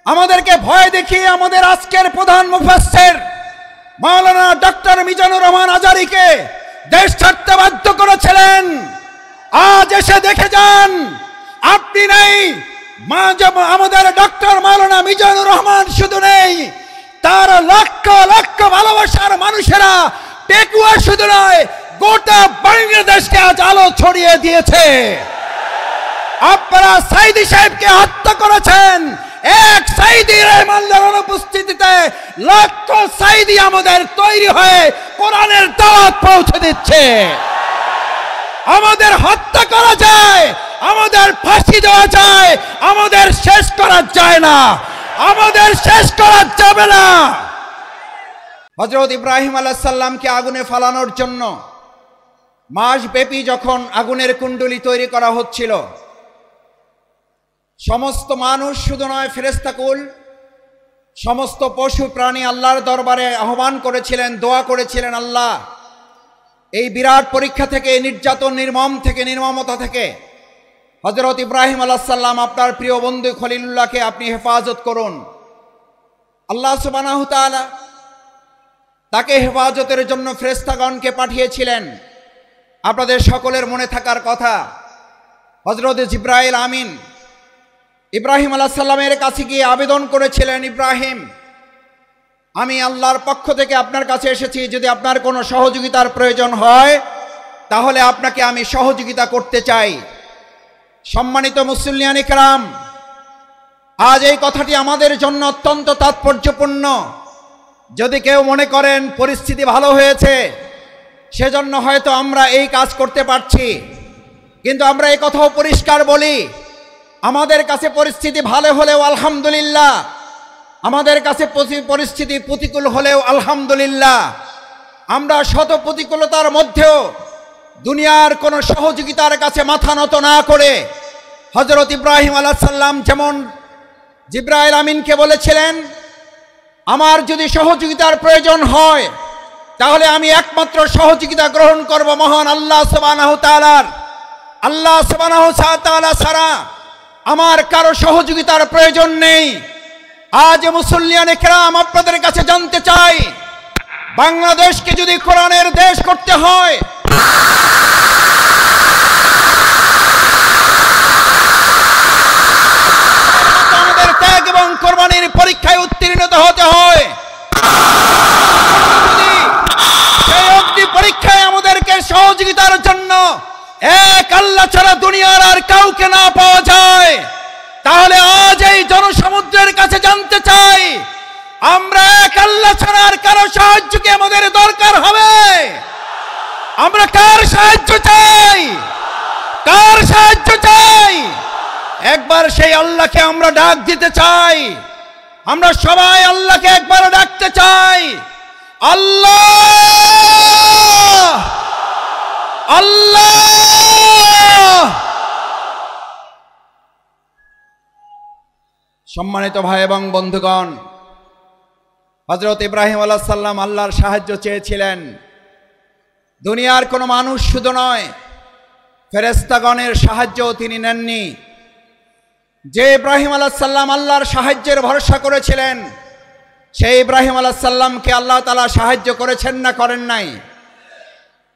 আমাদেরকে ভয় দেখিয়ে আমাদের আজকের প্রধান মুফাসসির মাওলানা ডক্টর মিজানুর রহমান আজারীকে দেশ ছাড়তে বাধ্য করেছিলেন। আজ এসে দেখে যান, আপনি নেই, আমাদের ডক্টর মাওলানা মিজানুর রহমান শুধু নেই, তার লক্ষ লক্ষ ভালোবাসার মানুষেরা টেকুয়া শুধু নয়, গোটা বাংলাদেশকে আজ আলো ছড়িয়ে দিয়েছে। আপনারা সাইদি সাহেবকে হত্যা করেছেন, এক সাইদির মাল্লার অনুপস্থিতিতে লক্ষ সাইদি আমাদের তৈরি হয়ে কোরআনের দাওয়াত পৌঁছে দিচ্ছে। আমাদের হত্যা করা যায়, আমাদের ফাঁসি দেওয়া যায়, আমাদের শেষ করা যায় না, আমাদের শেষ করা যাবে না। হযরত ইব্রাহিম আলাইহিস সালামকে আগুনে ফালানোর জন্য মাসব্যাপী যখন আগুনের কুণ্ডলী তৈরি করা হচ্ছিল, সমস্ত মানুষ শুধু নয়, ফেরেশতাকুল, সমস্ত পশু প্রাণী আল্লাহর দরবারে আহ্বান করেছিলেন, দোয়া করেছিলেন, আল্লাহ এই বিরাট পরীক্ষা থেকে, নির্যাতন, নির্মমতা থেকে হযরত ইব্রাহিম আলাইহিস সালাম আপনার প্রিয় বন্ধু খলিলুল্লাহকে আপনি হেফাজত করুন। আল্লাহ সুবহানাহু তাআলা তাকে হেফাজতের জন্য ফেরেশতাগণকে পাঠিয়েছিলেন। আপনাদের সকলের মনে থাকার কথা, হযরত জিবরাইল আমিন ইব্রাহিম আলাইহিস সালামের কাছে গিয়ে আবেদন করেছিলেন, ইব্রাহিম, আমি আল্লাহর পক্ষ থেকে আপনার কাছে এসেছি, যদি আপনার কোনো সহযোগিতার প্রয়োজন হয় তাহলে আপনাকে আমি সহযোগিতা করতে চাই। সম্মানিত মুসল্লিয়ান ইকরাম, আজ এই কথাটি আমাদের জন্য অত্যন্ত তাৎপর্যপূর্ণ। যদি কেউ মনে করেন পরিস্থিতি ভালো হয়েছে সেজন্য হয়তো আমরা এই কাজ করতে পারছি, কিন্তু আমরা এই কথাও পরিষ্কার বলি, আমাদের কাছে পরিস্থিতি ভালো হলেও আলহামদুলিল্লাহ, আমাদের কাছে পরিস্থিতি প্রতিকূল হলেও আলহামদুলিল্লাহ, আমরা শত প্রতিকূলতার মধ্যেও দুনিয়ার কোনো সহযোগিতার কাছে মাথা নত না করে হযরত ইব্রাহিম আলাইহিস সালাম যেমন জিবরাইল আমিনকে বলেছিলেন, আমার যদি সহযোগিতার প্রয়োজন হয় তাহলে আমি একমাত্র সহযোগিতা গ্রহণ করব মহান আল্লাহ সুবহানাহু তাআলার। আল্লাহ সুবহানাহু তাআলা ছাড়া আমার কারো সহযোগিতার প্রয়োজন নেই। আজ মুসল্লিয়ানে কেরাম, আপনাদের কাছে জানতে চাই, বাংলাদেশকে যদি কোরআনের দেশ করতে হয়, আমাদের ত্যাগ এবং কোরবানির পরীক্ষায় উত্তীর্ণ হতে হয়। সেই অগ্নি পরীক্ষায় আমাদেরকে সহযোগিতার জন্য এক আল্লাহ ছাড়া দুনিয়ার আর কাউকে না পাওয়া যায়, তাহলে আজ এই জনসমুদ্রের কাছে জানতে চাই, আমরা এক আল্লাহ ছাড়া আর কারো সাহায্য কি আমাদের দরকার হবে? আমরা কার সাহায্য চাই? কার সাহায্য চাই? একবার সেই আল্লাহকে আমরা ডাক দিতে চাই। আমরা সবাই আল্লাহকে একবার ডাকতে চাই, আল্লাহ আল্লাহ। সম্মানিত ভাই এবং বন্ধুগণ, হযরত ইব্রাহিম আলাইহিস সালাম আল্লাহর সাহায্য চেয়েছিলেন। দুনিয়ার কোনো মানুষ শুধু নয়, ফেরেশতাগণের সাহায্যও তিনি নেননি। যে ইব্রাহিম আলাইহিস সালাম আল্লাহর সাহায্যের ভরসা করেছিলেন, সেই ইব্রাহিম আলাইহিস সালামকে আল্লাহ তাআলা সাহায্য করেছেন না করেন নাই?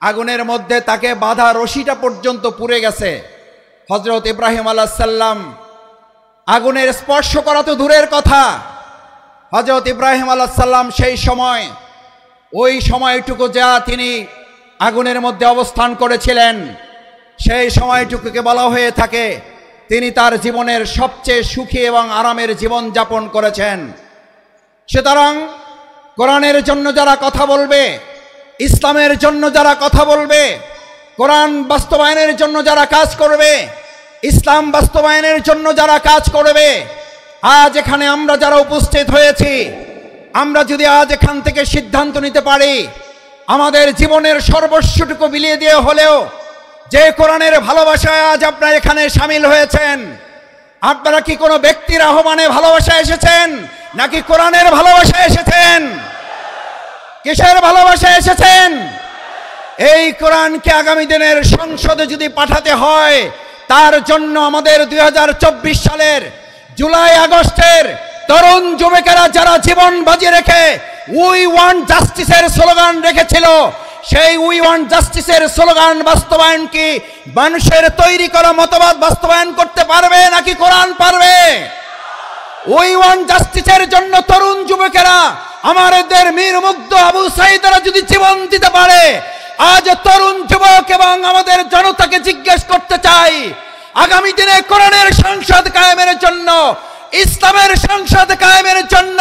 আগুনের মধ্যে তাকে বাঁধা রশিটা পর্যন্ত পুড়ে গেছে। হযরত ইব্রাহিম আলাইহিস সালাম আগুনের স্পর্শ করা তো দূরের কথা, হযরত ইব্রাহিম আলাইহিস সালাম সেই সময়, ওই সময়টুকু যা তিনি আগুনের মধ্যে অবস্থান করেছিলেন, সেই সময়টুকুকে বলা হয়ে থাকে তিনি তার জীবনের সবচেয়ে সুখী এবং আরামের জীবন যাপন করেছেন। সুতরাং কোরআনের জন্য যারা কথা বলবে, ইসলামের জন্য যারা কথা বলবে, কোরআন বাস্তবায়নের জন্য যারা কাজ করবে, ইসলাম বাস্তবায়নের জন্য যারা কাজ করবে, আজ এখানে আমরা যারা উপস্থিত হয়েছি, আমরা যদি আজ এখান থেকে সিদ্ধান্ত নিতে পারি, আমাদের জীবনের সর্বস্বটুকু বিলিয়ে দিয়ে হলেও যে কোরআনের ভালোবাসায় আজ আপনারা এখানে সামিল হয়েছেন, আপনারা কি কোনো ব্যক্তির আহ্বানে ভালোবাসা এসেছেন নাকি কোরআনের ভালোবাসা এসেছেন? কিসের ভালোবাসা এসেছেন? এই কোরআনকে আগামী দিনের সংসদে যদি পাঠাতে হয়, তার জন্য আমাদের 2024 সালের জুলাই আগস্টের যুবকেরা যারা জীবন বাজি রেখে উই ওয়ান্ট জাস্টিসের স্লোগান রেখেছিল, সেই উই ওয়ান্ট জাস্টিসের স্লোগান বাস্তবায়ন কি মানুষের তৈরি করা মতবাদ বাস্তবায়ন করতে পারবে নাকি কোরআন পারবে? উই ওয়ান্ট জাস্টিসের জন্য তরুণ যুবকেরা আমাদের মীর মুগ্ধ আবু সাঈদরা যদি জীবন দিতে পারে, আজ তরুণ যুবক এবং আমাদের জনতাকে জিজ্ঞেস করতে চাই, আগামী দিনে কোরআনের সংসদ কায়েমের জন্য, ইসলামের সংসদ কায়েমের জন্য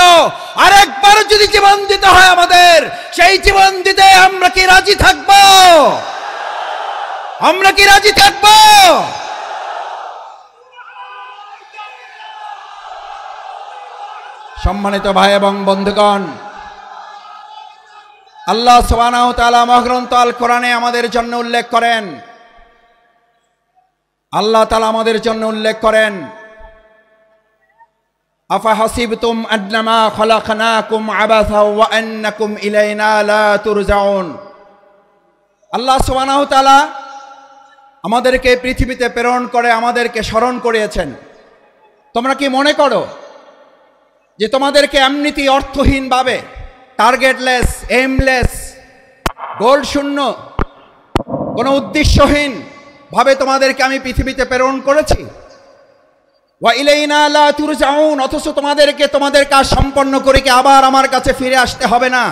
আরেকবার যদি জীবন দিতে হয় আমাদের, সেই জীবন দিতে আমরা কি রাজি থাকব? আমরা কি রাজি থাকব? সম্মানিত ভাই এবং বন্ধুগণ, আল্লাহ সুবহানাহু ওয়া তাআলা মহাগ্রন্থ আল কোরআনে আমাদের জন্য উল্লেখ করেন, আল্লাহ তাআলা আমাদের জন্য উল্লেখ করেন, আফা হাসিবতুম আন্নামা খলাকনাকুম আবাসা ওয়া আন্নাকুম ইলাইনা লা তুরজাউন। আল্লাহ সুবহানাহু ওয়া তাআলা আমাদেরকে পৃথিবীতে প্রেরণ করে আমাদেরকে স্মরণ করিয়েছেন। তোমরা কি মনে করো যে তোমাদেরকে এমনিতেই অর্থহীনভাবে, টার্গেটলেস, এইমলেস, গোল শূন্য, কোনো উদ্দেশ্যহীন ভাবে তোমাদেরকে আমি পৃথিবীতে প্রেরণ করেছি? ওয়া ইলাইনা লা তুরজাউন, অথচ তোমাদেরকে তোমাদের কাজ সম্পন্ন করে কি আবার আমার কাছে ফিরে আসতে হবে না?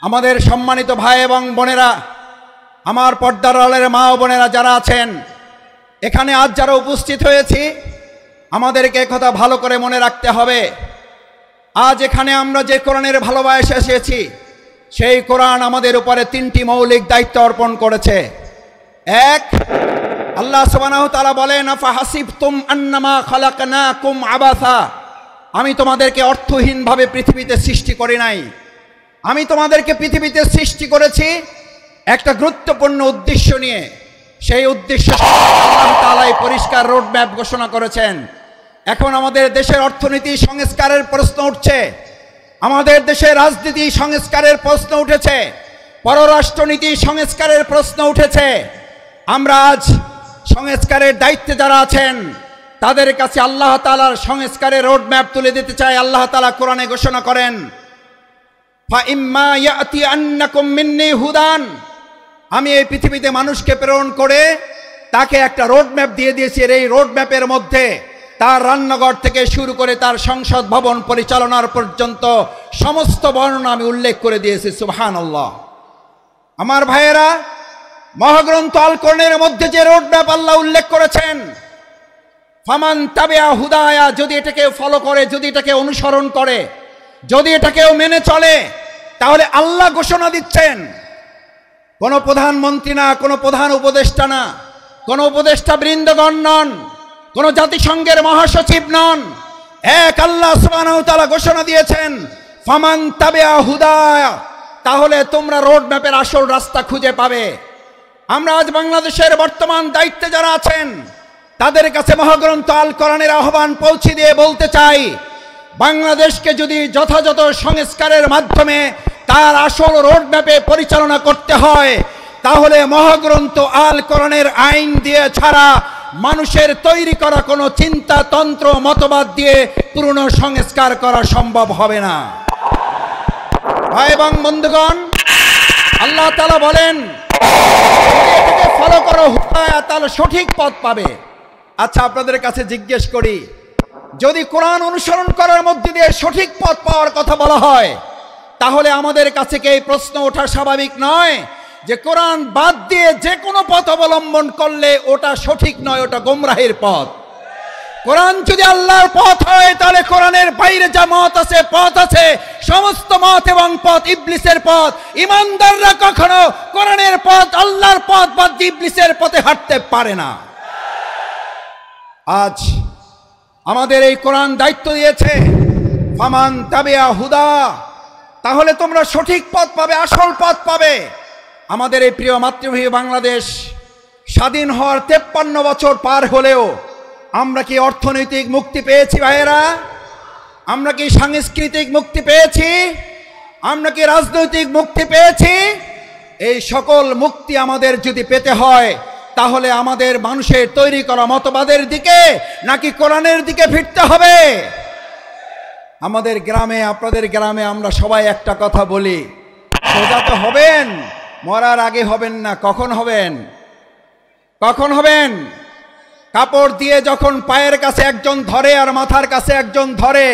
আমাদের সম্মানিত ভাই এবং বোনেরা, আমার পর্দার আড়ালের মা ও বোনেরা যারা আছেন এখানে আজ যারা উপস্থিত হয়েছি, আমাদেরকে কথা ভালো করে মনে রাখতে হবে। আজ এখানে আমরা যে কোরআনের ভালোবাসা এসেছি, সেই কোরআন আমাদের উপরে তিনটি মৌলিক দায়িত্ব অর্পণ করেছে। এক, আল্লাহ সুবহানাহু ওয়া তাআলা বলেন, আফা হাসিবতুম আন্নামা খালাকনাকুম আবাসা, আমি তোমাদেরকে অর্থহীনভাবে পৃথিবীতে সৃষ্টি করি নাই, আমি তোমাদেরকে পৃথিবীতে সৃষ্টি করেছি একটা গুরুত্বপূর্ণ উদ্দেশ্য নিয়ে। সেই উদ্দেশ্য আল্লাহ তাআলা পরিষ্কার রোডম্যাপ ঘোষণা করেছেন। এখন আমাদের দেশের অর্থনীতি সংস্কারের প্রশ্ন উঠছে, আমাদের দেশের রাজনীতি সংস্কারের প্রশ্ন উঠেছে, পররাষ্ট্রনীতি সংস্কারের প্রশ্ন উঠেছে। আমরা আজ সংস্কারের দায়িত্বে যারা আছেন তাদের কাছে আল্লাহ তাআলার সংস্কারের রোডম্যাপ তুলে দিতে চাই। আল্লাহ তাআলা কোরআনে ঘোষণা করেন, ফা ইম্মা ইয়াতিয়ান্নাকুম মিন্নি হুদান, আমি এই পৃথিবীতে মানুষকে প্রেরণ করে তাকে একটা রোডম্যাপ দিয়ে দিয়েছি। এই রোডম্যাপের মধ্যে তার রান্নাঘর থেকে শুরু করে তার সংসদ ভবন পরিচালনার পর্যন্ত সমস্ত বর্ণনা আমি উল্লেখ করে দিয়েছি। সুবহানাল্লাহ। আমার ভাইয়েরা, মহাগ্রন্থ আল কোরআনের মধ্যে যে রোডম্যাপ আল্লাহ উল্লেখ করেছেন, ফামান তাবিআ হুদায়া, যদি এটাকে ফলো করে, যদি এটাকে অনুসরণ করে, যদি এটাকেও মেনে চলে, তাহলে আল্লাহ ঘোষণা দিচ্ছেন, কোনো প্রধানমন্ত্রী না, কোনো প্রধান উপদেষ্টা না, কোনো উপদেষ্টা বৃন্দগণ নন, কোনো জাতিসংঘের মহাসচিব নন, এক আল্লাহ সুবহানাহু ওয়া তাআলা ঘোষণা দিয়েছেন, ফামান তাবিআ হুদায়া, তাহলে তোমরা রোডম্যাপের আসল রাস্তা খুঁজে পাবে। আমরা আজ বাংলাদেশের বর্তমান দায়িত্বে যারা আছেন তাদের কাছে মহাগ্রন্থ আল কোরআনের আহ্বান পৌঁছে দিয়ে বলতে চাই, বাংলাদেশকে যদি যথাযথ সংস্কারের মাধ্যমে তার আসল রোডম্যাপে পরিচালনা করতে হয়, তাহলে মহাগ্রন্থ আল কোরআনের আইন দিয়ে ছাড়া মানুষের তৈরি করা কোনো চিন্তা, তন্ত্র, মতবাদ দিয়ে পুরনো সংস্কার করা সম্ভব হবে না। ভাই এবং বন্ধুগণ, আল্লাহ তাআলা বলেন, এটাকে ফলো করো হুদায়া, তাহলে সঠিক পথ পাবে। আচ্ছা, আপনাদের কাছে জিজ্ঞেস করি, যদি কোরআন অনুসরণ করার মধ্যে দিয়ে সঠিক পথ পাওয়ার কথা বলা হয়, তাহলে আমাদের কাছে কি এই প্রশ্ন ওঠা স্বাভাবিক নয় যে কোরআন বাদ দিয়ে যে কোনো পথ অবলম্বন করলে ওটা সঠিক নয়, ওটা গোমরাহির পথ? কোরআন যদি আল্লাহর পথ হয়, তাহলে কোরআনের বাইরে যা মত আছে, পথ আছে, সমস্ত মত এবং পথ ইবলিসের পথ। ইমানদাররা কখনো কোরআনের পথ, আল্লাহর পথ বাদ দিয়ে ইবলিসের পথে হাঁটতে পারে না। আজ আমাদের এই কোরআন দায়িত্ব দিয়েছে, ফামান তাবিআ হুদা, তাহলে তোমরা সঠিক পথ পাবে, আসল পথ পাবে। আমাদের এই প্রিয় মাতৃভূমি বাংলাদেশ স্বাধীন হওয়ার 53 বছর পার হলেও আমরা কি অর্থনৈতিক মুক্তি পেয়েছি ভাইয়েরা? আমরা কি সাংস্কৃতিক মুক্তি পেয়েছি? আমরা কি রাজনৈতিক মুক্তি পেয়েছি? এই সকল মুক্তি আমাদের যদি পেতে হয়, তাহলে আমাদের মানুষের তৈরি করা মতবাদের দিকে নাকি কোরআনের দিকে ফিরতে হবে? আমাদের গ্রামে, আপনাদের গ্রামে আমরা সবাই একটা কথা বলি, সোজা তো হবেন, মরার আগে হবেন না। কখন হবেন? কখন হবেন? কাপড় দিয়ে যখন পায়ের কাছে একজন ধরে আর মাথার কাছে একজন ধরে,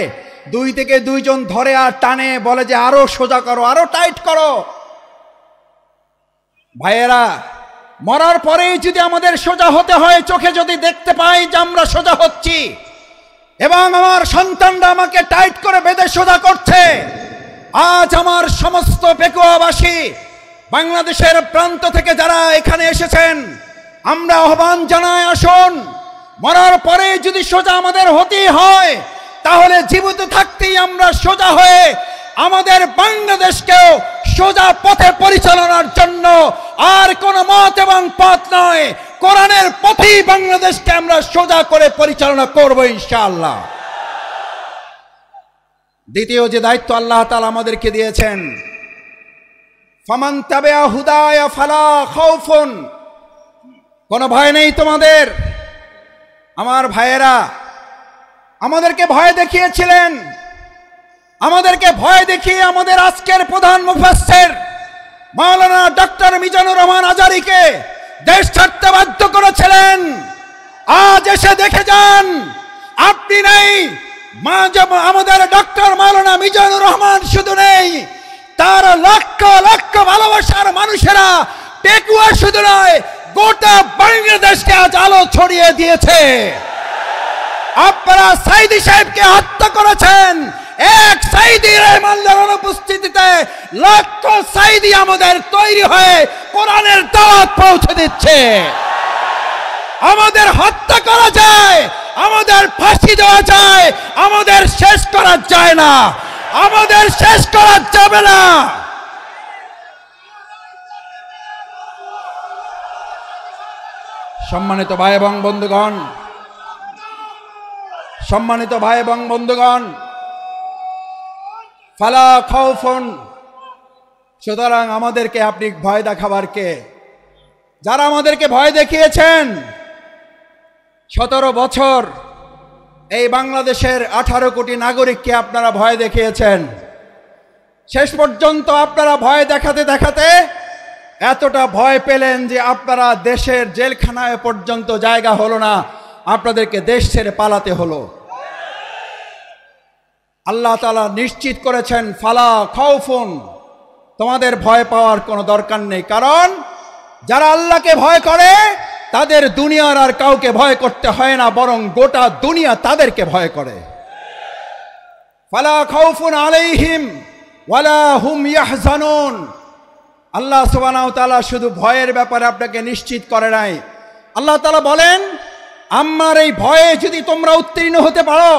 দুই থেকে দুইজন ধরে আর টানে, বলে যে আরো সোজা করো, আরো টাইট করো। ভাইয়েরা, মরার পরেই যদি আমাদের সোজা হতে হয়, চোখে যদি দেখতে পাই যে আমরা সোজা হচ্ছি এবং আমার সন্তানরা আমাকে টাইট করে বেঁধে সোজা করছে, আজ আমার সমস্ত পেকুয়াবাসী, বাংলাদেশের প্রান্ত থেকে যারা এখানে এসেছেন, আমরা আহ্বান জানাই, আসুন, মরার পরে যদি সোজা আমাদের হতেই হয়, তাহলে জীবিত থাকতেই আমরা সোজা হয়ে আমাদের বাংলাদেশকেও সোজা পথে পরিচালনার জন্য আর কোন মত এবং পথ নয়, কোরআনের পথেই বাংলাদেশকে আমরা সোজা করে পরিচালনা করব ইনশাআল্লাহ। দ্বিতীয় যে দায়িত্ব আল্লাহ তাআলা আমাদেরকে দিয়েছেন, ফামান তাবিআ হুদায়া ফালা খাউফুন, কোনো ভয় নেই তোমাদের। আমার ভাইয়েরা, আমাদেরকে ভয় দেখিয়েছিলেন, আমাদেরকে ভয় দেখিয়ে আমাদের আজকের প্রধান মুফাসসির মাওলানা ডক্টর মিজানুর রহমান আজারীকে দেশ ছাড়তে বাধ্য করেছিলেন। আজ এসে দেখে যান, আপনি নেই, আমাদের ডক্টর মাওলানা মিজানুর রহমান শুধু নেই, তার লক্ষ লক্ষ ভালোবাসার মানুষেরা পেকুয়া শুধু নয়, গোটা বাংলাদেশকে আজ আলো ছড়িয়ে দিয়েছে। আপনারা সাইদি সাহেবকে হত্যা করেছেন, এক সাইদির মাল্লার অনুপস্থিতিতে লক্ষ সাইদি আমাদের তৈরি হয়ে কোরআনের দাওয়াত পৌঁছে দিচ্ছে। আমাদের হত্যা করা যায়, আমাদের ফাঁসি দেওয়া যায়, আমাদের শেষ করা যায় না, আমাদের শেষ করা যাবে না। সম্মানিত ভাই এবং বন্ধুগণ, সম্মানিত ভাই এবং বন্ধুগণ, ফালা খাউফুন, সুতরাং আমাদেরকে আপনি ভয় দেখাবার কে? যারা আমাদেরকে ভয় দেখিয়েছেন, 17 বছর এই বাংলাদেশের 18 কোটি নাগরিককে আপনারা ভয় দেখিয়েছেন। শেষ পর্যন্ত আপনারা ভয় দেখাতে দেখাতে এতটা ভয় পেলেন যে আপনারা দেশের জেলখানায় পর্যন্ত জায়গা হলো না, আপনাদেরকে দেশ ছেড়ে পালাতে হলো। আল্লাহ তাআলা নিশ্চিত করেছেন, ফালা খাউফুন, তোমাদের ভয় পাওয়ার কোনো দরকার নেই, কারণ যারা আল্লাহকে ভয় করে তাদের দুনিয়ার আর কাউকে ভয় করতে হয় না, বরং গোটা দুনিয়া তাদেরকে ভয় করে। ফালা খাউফুন আলাইহিম ওয়ালা হুম ইয়াহজানুন। আল্লাহ সুবহানাহু ওয়া তাআলা শুধু ভয়ের ব্যাপারে আপনাকে নিশ্চিত করে নাই, আল্লাহ তাআলা বলেন, আমার এই ভয়ে যদি তোমরা উত্তীর্ণ হতে পারো,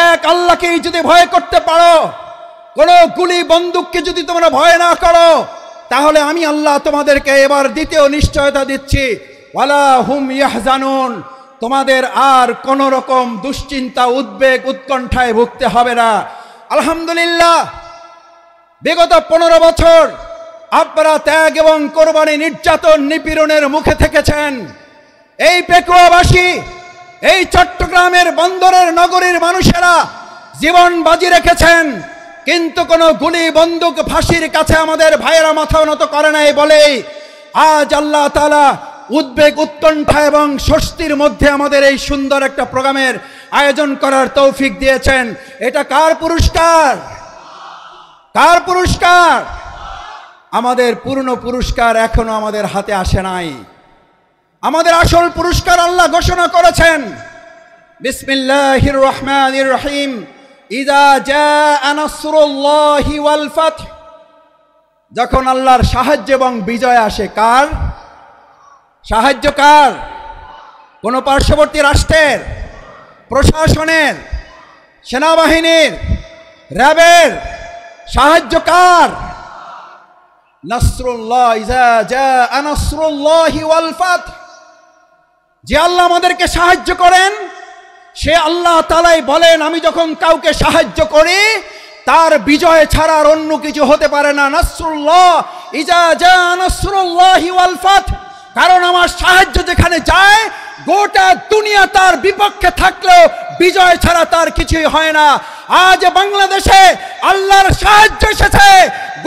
এক আল্লাহকেই যদি ভয় করতে পারো, কোনো গুলি বন্দুককে যদি তোমরা ভয় না করো, তাহলে আমি আল্লাহ তোমাদেরকে এবার দ্বিতীয় নিশ্চয়তা দিচ্ছি, ওয়ালা হুম ইয়াহজানুন, তোমাদের আর কোন রকম দুশ্চিন্তা, উদ্বেগ, উৎকণ্ঠায় ভুগতে হবে না। আলহামদুলিল্লাহ, বিগত 15 বছর আপনারা ত্যাগ এবং কোরবানি, নির্যাতন, নিপীড়নের মুখে থেকেছেন। এই পেকুয়াবাসী, এই চট্টগ্রামের বন্দরের নগরীর মানুষেরা জীবন বাজি রেখেছেন, কিন্তু কোনো গুলি বন্দুক ফাঁসির কাছে আমাদের ভাইয়েরা মাথা নত করে নাই বলেই আজ আল্লাহ তাআলা উদ্বেগ, উৎকণ্ঠা এবং স্বস্তির মধ্যে আমাদের এই সুন্দর একটা প্রোগ্রামের আয়োজন করার তৌফিক দিয়েছেন। এটা কার পুরস্কার? কার পুরস্কার? আমাদের পূর্ণ পুরস্কার এখনো আমাদের হাতে আসে নাই। আমাদের আসল পুরস্কার আল্লাহ ঘোষণা করেছেন, বিসমিল্লাহির রহমানির রহিম, ইযা জাআ নাসরুল্লাহি ওয়াল ফাতহ। যখন আল্লাহর সাহায্য এবং বিজয় আসে, কার সাহায্য? কার? কোন পার্শ্ববর্তী রাষ্ট্রের, প্রশাসনের, সেনাবাহিনীর, র্যাবের সাহায্য কার? নাসরুল্লাহ, ইযা জাআ নাসরুল্লাহি ওয়াল ফাতহ। যে আল্লাহ আমাদেরকে সাহায্য করেন, সে আল্লাহ তাআলাই বলেন, আমি যখন কাউকে সাহায্য করি তার বিজয় ছাড়া আর অন্য কিছু হতে পারে না। নাসরুল্লাহ, ইযা জাআ নাসরুল্লাহি ওয়াল ফাতহ, কারণ আমার সাহায্য যেখানে যায় গোটা দুনিয়া তার বিপক্ষে থাকলেও বিজয় ছাড়া তার কিছুই হয় না। আজ বাংলাদেশে আল্লাহর সাহায্য এসেছে,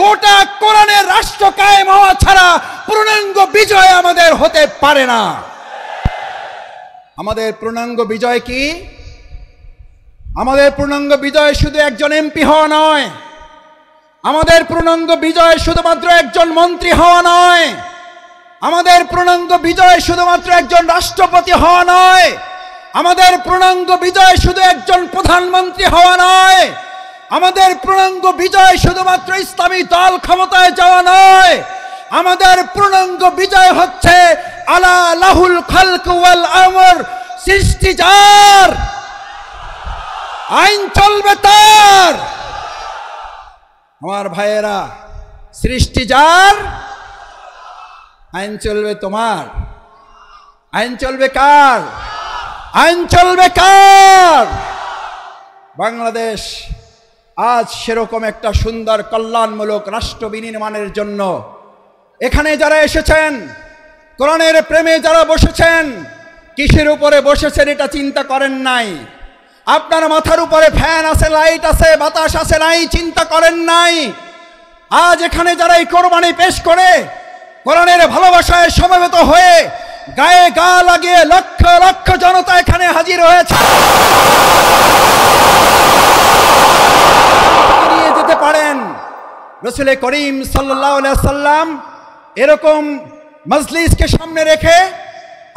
গোটা কোরআনের রাষ্ট্র কায়েম হওয়া ছাড়া পূর্ণাঙ্গ বিজয় আমাদের হতে পারে না। আমাদের পূর্ণাঙ্গ বিজয় কি? আমাদের পূর্ণাঙ্গ বিজয় শুধু একজন এমপি হওয়া নয়, আমাদের পূর্ণাঙ্গ বিজয় শুধুমাত্র একজন মন্ত্রী হওয়া নয়, আমাদের পূর্ণাঙ্গ বিজয় শুধুমাত্র একজন রাষ্ট্রপতি হওয়া নয়, আমাদের পূর্ণাঙ্গ বিজয় শুধু একজন প্রধানমন্ত্রী হওয়া নয়, আমাদের পূর্ণাঙ্গ বিজয় শুধুমাত্র ইসলামী দল ক্ষমতায় যাওয়া নয়, আমাদের পূর্ণাঙ্গ বিজয় হচ্ছে আলা লাহুল খালক ওয়াল আমর, সৃষ্টি যার, আইন চলবে তার। আমার ভাইয়েরা, সৃষ্টি যার, আইন চলবে তোমার। আইন চলবে কার? আইন চলবে কার? বাংলাদেশ আজ সেরকম একটা সুন্দর কল্যাণমূলক রাষ্ট্র বিনির্মাণের জন্য এখানে যারা এসেছেন, কোরআনের প্রেমে যারা বসেছেন, কিসের উপরে বসেছেন এটা চিন্তা করেন নাই। আপনার মাথার উপরে ফ্যান আছে, লাইট আছে, বাতাস আছে নাই, চিন্তা করেন নাই। আজ এখানে যারা এই কোরবানি পেশ করে কোরআনের ভালোবাসায় সমবেত হয়ে গায়ে গা লাগিয়ে লক্ষ লক্ষ জনতা এখানে হাজির হয়েছে, নিয়ে যেতে পারেন। রাসূল করিম সাল্লাল্লাহু আলাইহি সাল্লাম এরকম মজলিসকে সামনে রেখে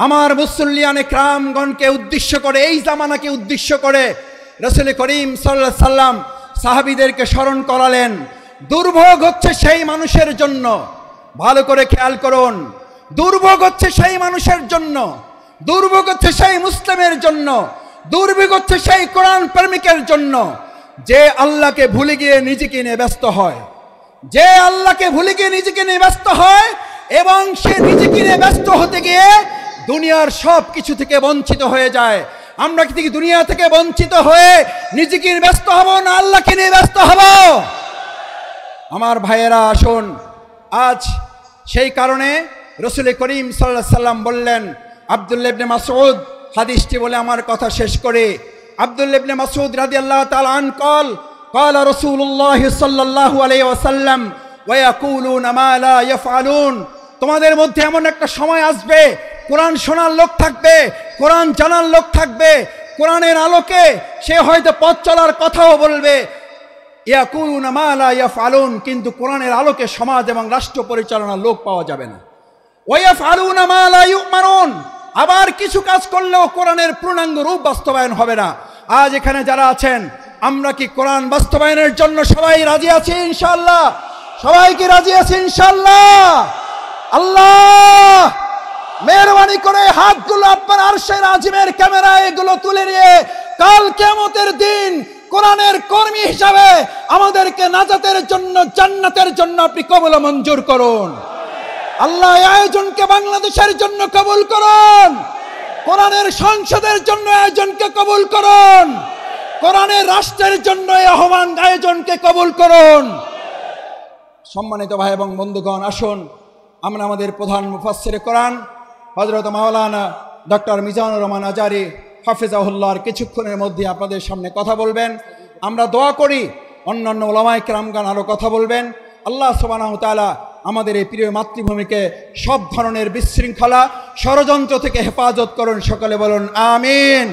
আমার মুসল্লিয়ানে কিরামগণকে উদ্দেশ্য করে, এই জামানাকে উদ্দেশ্য করে রাসূল করিম সাল্লাল্লাহু আলাইহি সাল্লাম সাহাবীদেরকে স্মরণ করালেন। দুর্ভোগ হচ্ছে সেই মানুষের জন্য, ভালো করে খেয়াল করুন, দুর্ভোগ হচ্ছে সেই মানুষের জন্য, দুর্ভোগ হচ্ছে সেই মুসলিমের জন্য, দুর্ভোগ হচ্ছে সেই কোরআন প্রেমিকের জন্য যে আল্লাহকে ভুলে গিয়ে নিজেকে নিয়ে ব্যস্ত হয়, যে আল্লাহকে ভুলে গিয়ে নিজেকে নিয়ে ব্যস্ত হয় এবং সে নিজেকে নিয়ে ব্যস্ত হতে গিয়ে দুনিয়ার সব কিছু থেকে বঞ্চিত হয়ে যায়। আমরা কি দুনিয়া থেকে বঞ্চিত হয়ে নিজেকে নিয়ে ব্যস্ত হব না আল্লাহকে নিয়ে ব্যস্ত হব? আমার ভাইয়েরা আসুন, আজ সেই কারণে রাসূল করিম সাল্লাল্লাহু আলাইহি সাল্লাম বললেন, আব্দুল্লাহ ইবনে মাসউদ হাদিসটি বলে আমার কথা শেষ করে, আব্দুল্লাহ ইবনে মাসউদ রাদিয়াল্লাহু তাআলা আন قال قال رسول الله صلى الله عليه وسلم ويقولون ما لا يفعلون। তোমাদের মধ্যে এমন একটা সময় আসবে, কোরআন শোনার লোক থাকবে, কোরআন জানার লোক থাকবে, কোরআনের আলোকে সে হয়তো পথ চলার কথাও বলবে, ইয়াকুলুনা মা লা ইয়াফআলুন, কিন্তু কোরআনের আলোকে সমাজ এবং রাষ্ট্র পরিচালনার লোক পাওয়া যাবে না। ওয়া ইয়াফআলুনা মা লা ইউমারুন, আবার কিছু কাজ করলেও কোরআনের পূর্ণাঙ্গ রূপ বাস্তবায়ন হবে না। আজ এখানে যারা আছেন, আমরা কি কোরআন বাস্তবায়নের জন্য সবাই রাজি আছি ইনশাআল্লাহ? সবাই কি রাজি আছি ইনশাআল্লাহ? আল্লাহ মেহেরবানি করে হাতগুলো আপনার আরশের আজিমের ক্যামেরায় এগুলো তুলে নিয়ে কাল কিয়ামতের দিন কোরআনের কর্মী হিসাবে আমাদেরকে নাজাতের জন্য, জান্নাতের জন্য আপনি কবুল মঞ্জুর করুন। আল্লাহ এই আয়োজনকে বাংলাদেশের জন্য কবুল করুন, কোরআনের সংসদের জন্য আয়োজনকে কবুল করুন, কোরআনের রাষ্ট্রের জন্য এই আহ্বান আয়োজনকে কবুল করুন। সম্মানিত ভাই এবং বন্ধুগণ, আসুন আমরা আমাদের প্রধান মুফাসসিরে কোরআন হযরত মাওলানা ডক্টর মিজানুর রহমান আজারি হাফিজাহুল্লাহর কিছুক্ষণের মধ্যে আপনাদের সামনে কথা বলবেন। আমরা দোয়া করি অন্যান্য উলামায়ে কেরামগণ আরও কথা বলবেন। আল্লাহ সুবহানাহু ওয়া তাআলা আমাদের এই প্রিয় মাতৃভূমিকে সব ধরনের বিশৃঙ্খলা ষড়যন্ত্র থেকে হেফাজত করুন। সকলে বলুন আমিন।